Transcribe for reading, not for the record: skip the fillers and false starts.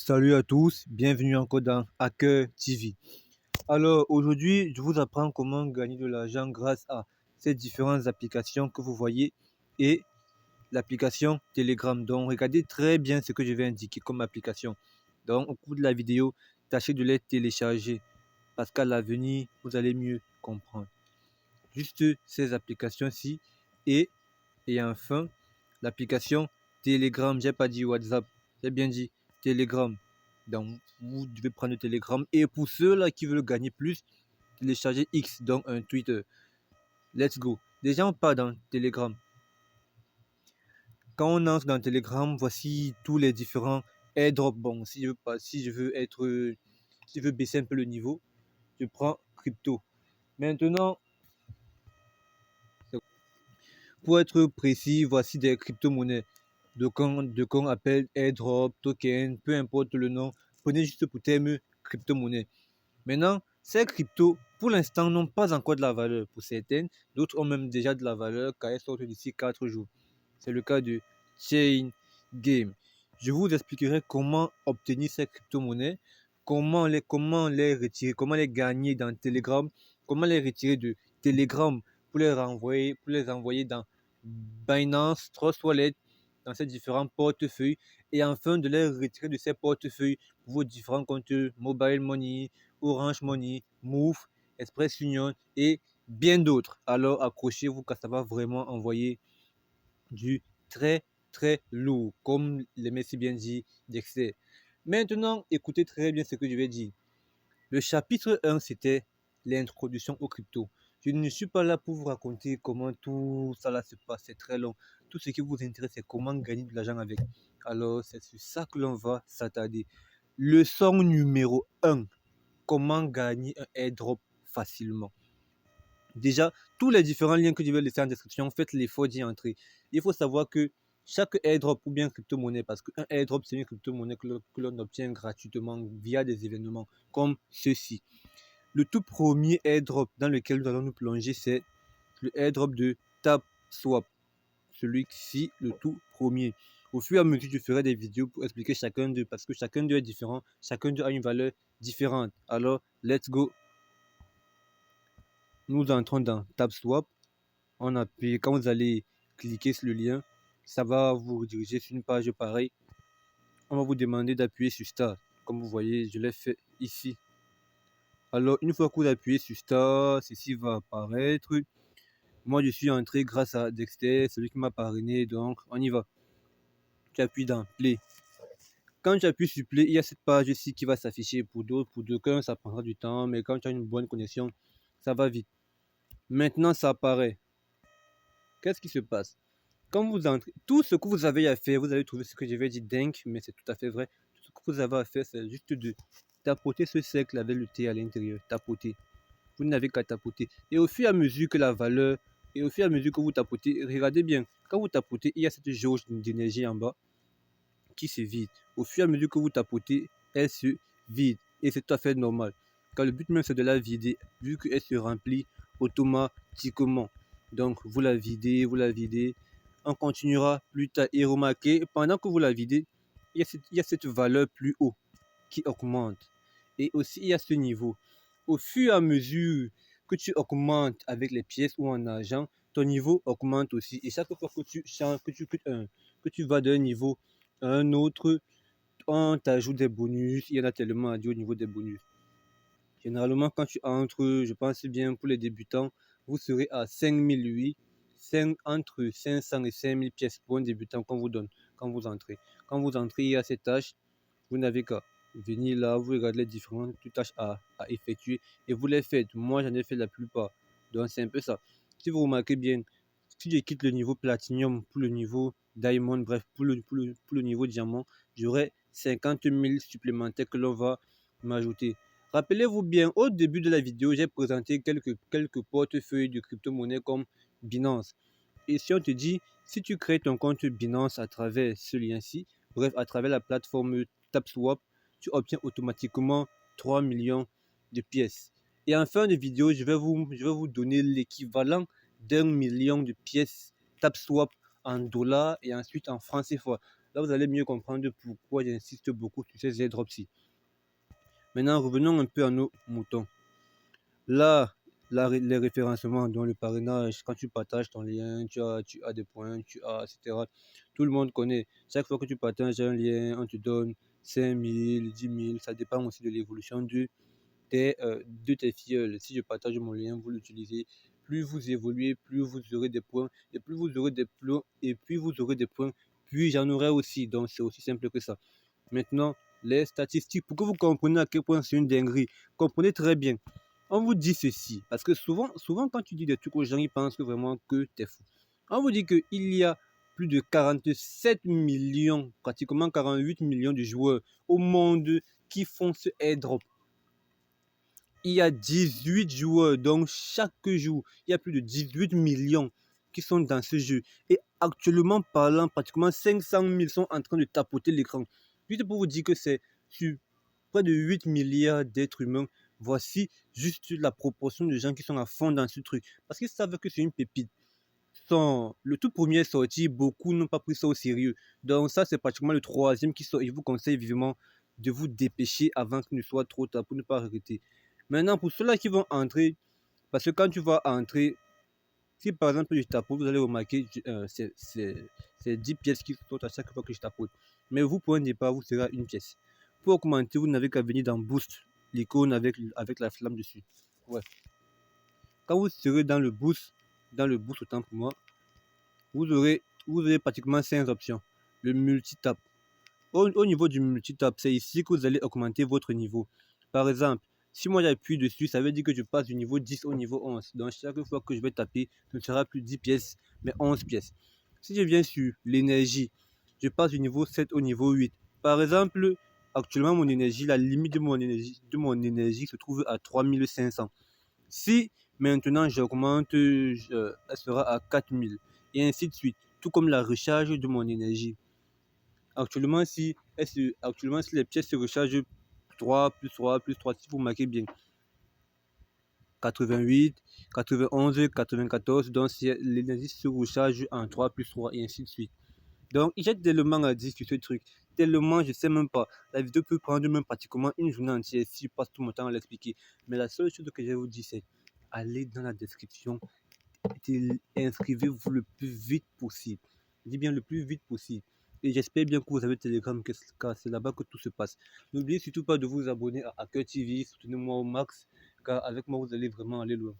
Salut à tous, bienvenue encore dans Hacker TV. Alors aujourd'hui, je vous apprends comment gagner de l'argent grâce à ces différentes applications que vous voyez et l'application Telegram. Donc regardez très bien ce que je vais indiquer comme application. Donc au cours de la vidéo, tâchez de les télécharger parce qu'à l'avenir, vous allez mieux comprendre. Juste ces applications-ci et, et enfin l'application Telegram. J'ai pas dit WhatsApp, j'ai bien dit Telegram. Donc vous devez prendre le Telegram. Et pour ceux-là qui veulent gagner plus, télécharger X, donc un Twitter. Let's go. Déjà on part dans Telegram. Quand on entre dans Telegram, voici tous les différents airdrops. Bon, si je veux pas, si je veux être, si je veux baisser un peu le niveau, je prends crypto. Maintenant, pour être précis, voici des crypto-monnaies de qu'on appelle airdrop, token, peu importe le nom. Prenez juste pour terme crypto-monnaie. Maintenant, ces cryptos, pour l'instant, n'ont pas encore de la valeur pour certaines. D'autres ont même déjà de la valeur car elles sortent d'ici 4 jours. C'est le cas de Chain Game. Je vous expliquerai comment obtenir ces crypto-monnaies, comment les retirer, comment les gagner dans Telegram, comment les retirer de Telegram pour les envoyer dans Binance, Trust Wallet, dans ces différents portefeuilles, et enfin de les retirer de ces portefeuilles pour vos différents comptes Mobile Money, Orange Money, Move, Express Union et bien d'autres. Alors accrochez-vous car ça va vraiment envoyer du très très lourd, comme les Messi bien dit Dexter. Maintenant, écoutez très bien ce que je vais dire. Le chapitre 1, c'était l'introduction aux crypto. Je ne suis pas là pour vous raconter comment tout ça là se passe, c'est très long. Tout ce qui vous intéresse, c'est comment gagner de l'argent avec. Alors, c'est sur ça que l'on va s'attarder. Leçon numéro 1. Comment gagner un airdrop facilement. Déjà, tous les différents liens que je vais laisser en description, faites l'effort d'y entrer. Il faut savoir que chaque airdrop ou bien crypto-monnaie, parce qu'un airdrop, c'est une crypto-monnaie que l'on obtient gratuitement via des événements comme ceci. Le tout premier airdrop dans lequel nous allons nous plonger, c'est le airdrop de TapSwap. Celui-ci, le tout premier. Au fur et à mesure, je ferai des vidéos pour expliquer chacun d'eux, parce que chacun d'eux est différent, chacun d'eux a une valeur différente. Alors, let's go. Nous entrons dans TapSwap. On appuie, quand vous allez cliquer sur le lien, ça va vous rediriger sur une page pareille. On va vous demander d'appuyer sur Start. Comme vous voyez, je l'ai fait ici. Alors, une fois que vous appuyez sur Start, ceci va apparaître. Moi, je suis entré grâce à Dexter, celui qui m'a parrainé, donc on y va. Tu appuies dans Play. Quand tu appuies sur Play, il y a cette page ici qui va s'afficher pour d'autres. Pour d'aucuns, ça prendra du temps, mais quand tu as une bonne connexion, ça va vite. Maintenant, ça apparaît. Qu'est-ce qui se passe? Quand vous entrez, tout ce que vous avez à faire, vous allez trouver ce que je vais dire dingue, mais c'est tout à fait vrai. Tout ce que vous avez à faire, c'est juste de tapoter ce cercle avec le T à l'intérieur. Tapoter. Vous n'avez qu'à tapoter. Et au fur et à mesure que la valeur, et au fur et à mesure que vous tapotez, regardez bien, quand vous tapotez, il y a cette jauge d'énergie en bas qui se vide. Au fur et à mesure que vous tapotez, elle se vide. Et c'est tout à fait normal. Car le but même, c'est de la vider, vu qu'elle se remplit automatiquement. Donc, vous la videz. On continuera plus tard. Et remarquez, pendant que vous la videz, il y a cette valeur plus haut qui augmente. Et aussi, il y a ce niveau. Au fur et à mesure que tu augmentes avec les pièces ou en argent, ton niveau augmente aussi. Et chaque fois que tu changes, que tu vas d'un niveau à un autre, on t'ajoute des bonus. Il y en a tellement à dire au niveau des bonus. Généralement, quand tu entres, je pense bien pour les débutants, vous serez à 5008, entre 500 et 5000 pièces pour un débutant qu'on vous donne quand vous entrez. Quand vous entrez, il y a ces tâches, vous n'avez qu'à venir là, vous regardez les différentes tâches à effectuer et vous les faites. Moi, j'en ai fait la plupart. Donc, c'est un peu ça. Si vous remarquez bien, si je quitte le niveau Platinum pour le niveau Diamond, bref, pour le niveau Diamant, j'aurai 50 000 supplémentaires que l'on va m'ajouter. Rappelez-vous bien, au début de la vidéo, j'ai présenté quelques portefeuilles de crypto-monnaies comme Binance. Et si on te dit, si tu crées ton compte Binance à travers ce lien-ci, bref, à travers la plateforme TapSwap, tu obtiens automatiquement 3 millions de pièces. Et en fin de vidéo, je vais vous donner l'équivalent d'1 million de pièces TapSwap en dollars et ensuite en francs CFA. Là, vous allez mieux comprendre pourquoi j'insiste beaucoup sur ces airdrops-ci. Maintenant, revenons un peu à nos moutons. Là, les référencements, dans le parrainage, quand tu partages ton lien, tu as des points, etc. Tout le monde connaît. Chaque fois que tu partages un lien, on te donne 5 000, 10 000. Ça dépend aussi de l'évolution de tes filleuls. Si je partage mon lien, vous l'utilisez. Plus vous évoluez, plus vous aurez des points. Et plus vous aurez des points, et puis vous aurez des points, puis j'en aurai aussi. Donc, c'est aussi simple que ça. Maintenant, les statistiques, pour que vous compreniez à quel point c'est une dinguerie, comprenez très bien. On vous dit ceci, parce que souvent quand tu dis des trucs aux gens, ils pensent que vraiment que t'es fou. On vous dit qu'il y a plus de 47 millions, pratiquement 48 millions de joueurs au monde qui font ce airdrop. Il y a 18 joueurs, donc chaque jour, il y a plus de 18 millions qui sont dans ce jeu. Et actuellement parlant, pratiquement 500 000 sont en train de tapoter l'écran. Juste pour vous dire que c'est sur près de 8 milliards d'êtres humains. Voici juste la proportion de gens qui sont à fond dans ce truc. Parce qu'ils savent que c'est une pépite. Le tout premier sorti, beaucoup n'ont pas pris ça au sérieux. Donc ça, c'est pratiquement le troisième qui sort. Je vous conseille vivement de vous dépêcher avant qu'il ne soit trop tard pour ne pas regretter. Maintenant, pour ceux-là qui vont entrer, parce que quand tu vas entrer, si par exemple je tapote, vous allez remarquer, c'est 10 pièces qui sautent à chaque fois que je tapote. Mais vous, pour un départ, vous serez à une pièce. Pour augmenter, vous n'avez qu'à venir dans Boost, l'icône avec la flamme dessus. Ouais. Quand vous serez dans le boost autant pour moi, vous aurez pratiquement 5 options. Le multitap. Au niveau du multitap, c'est ici que vous allez augmenter votre niveau. Par exemple, si moi j'appuie dessus, ça veut dire que je passe du niveau 10 au niveau 11. Donc chaque fois que je vais taper, ce ne sera plus 10 pièces, mais 11 pièces. Si je viens sur l'énergie, je passe du niveau 7 au niveau 8. Par exemple, actuellement mon énergie, la limite de mon énergie se trouve à 3500. Si maintenant j'augmente, elle sera à 4000 et ainsi de suite. Tout comme la recharge de mon énergie. Actuellement, si les pièces se rechargent 3 plus 3 plus 3, si vous marquez bien 88, 91, 94, donc l'énergie se recharge en 3 plus 3 et ainsi de suite. Donc, j'ai tellement à dire sur ce truc, tellement je sais même pas. La vidéo peut prendre même pratiquement une journée entière si je passe tout mon temps à l'expliquer. Mais la seule chose que je vais vous dire, c'est allez dans la description inscrivez-vous le plus vite possible. Je dis bien le plus vite possible. Et j'espère bien que vous avez Telegram, car c'est là-bas que tout se passe. N'oubliez surtout pas de vous abonner à Hacker TV, soutenez-moi au max, car avec moi vous allez vraiment aller loin.